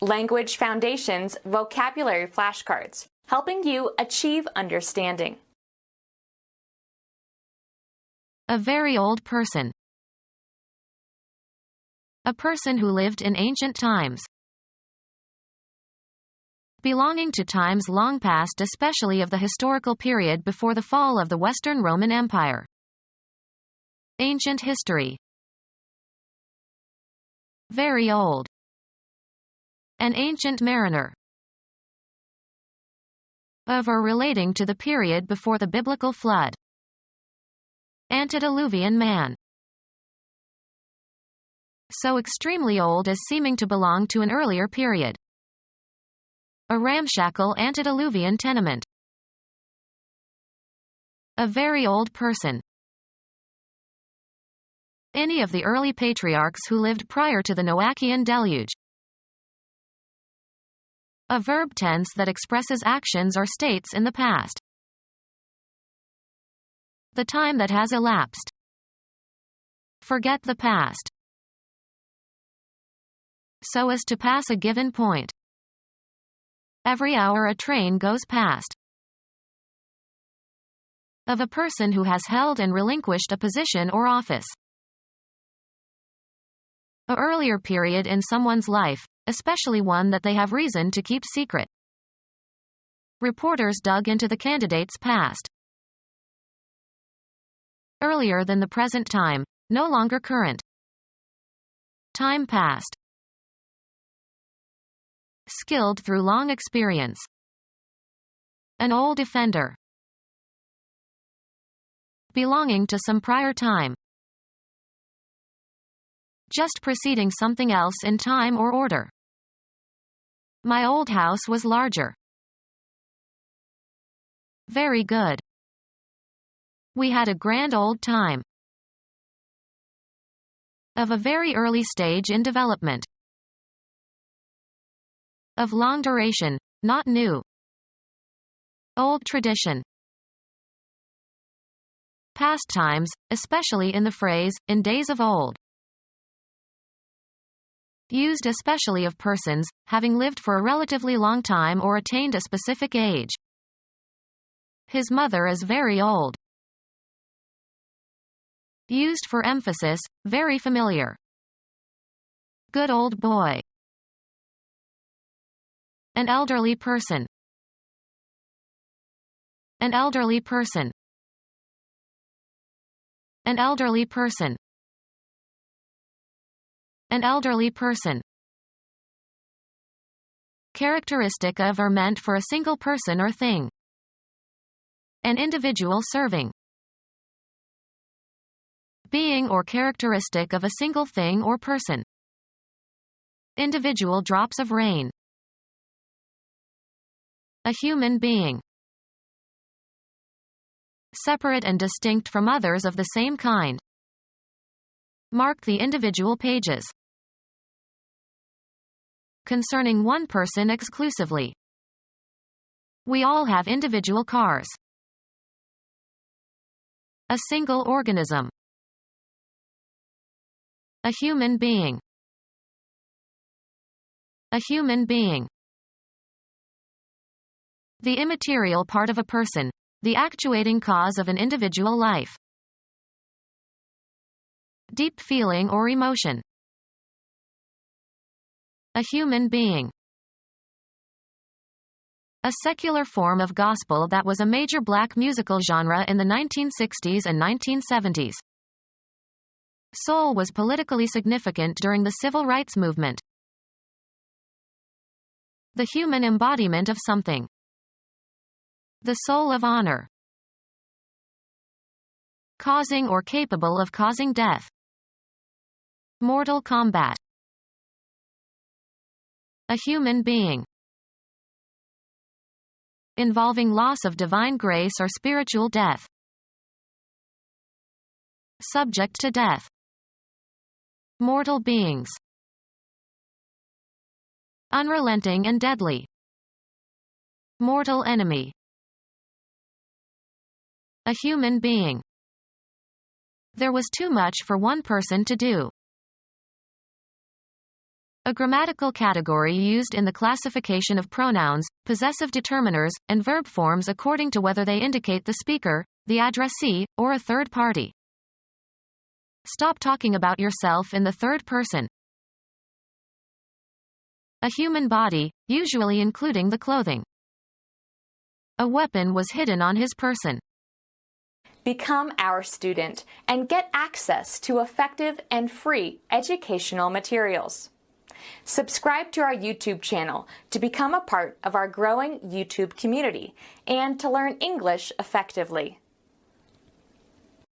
Language Foundations Vocabulary Flashcards, helping you achieve understanding. A very old person. A person who lived in ancient times. Belonging to times long past, especially of the historical period before the fall of the Western Roman Empire. Ancient history. Very old. An ancient mariner. Of or relating to the period before the biblical flood. Antediluvian man. So extremely old as seeming to belong to an earlier period. A ramshackle antediluvian tenement. A very old person. Any of the early patriarchs who lived prior to the Noachian deluge. A verb tense that expresses actions or states in the past. The time that has elapsed. Forget the past. So as to pass a given point. Every hour a train goes past. Of a person who has held and relinquished a position or office. A earlier period in someone's life, especially one that they have reason to keep secret. Reporters dug into the candidate's past. Earlier than the present time, no longer current. Time past. Skilled through long experience. An old offender. Belonging to some prior time. Just preceding something else in time or order. My old house was larger. Very good. We had a grand old time. Of a very early stage in development. Of long duration, not new. Old tradition. Past times, especially in the phrase, in days of old. Used especially of persons, having lived for a relatively long time or attained a specific age. His mother is very old. Used for emphasis, very familiar. Good old boy. An elderly person. An elderly person. An elderly person. An elderly person. Characteristic of or meant for a single person or thing. An individual serving. Being or characteristic of a single thing or person. Individual drops of rain. A human being. Separate and distinct from others of the same kind. Mark the individual pages. Concerning one person exclusively. We all have individual cars. A single organism. A human being. A human being. The immaterial part of a person, the actuating cause of an individual life. Deep feeling or emotion. A human being. A secular form of gospel that was a major black musical genre in the 1960s and 1970s. Soul was politically significant during the civil rights movement. The human embodiment of something. The soul of honor. Causing or capable of causing death. Mortal combat. A human being. Involving loss of divine grace or spiritual death. Subject to death. Mortal beings. Unrelenting and deadly. Mortal enemy. A human being. There was too much for one person to do. A grammatical category used in the classification of pronouns, possessive determiners, and verb forms according to whether they indicate the speaker, the addressee, or a third party. Stop talking about yourself in the third person. A human body, usually including the clothing. A weapon was hidden on his person. Become our student and get access to effective and free educational materials. Subscribe to our YouTube channel to become a part of our growing YouTube community and to learn English effectively.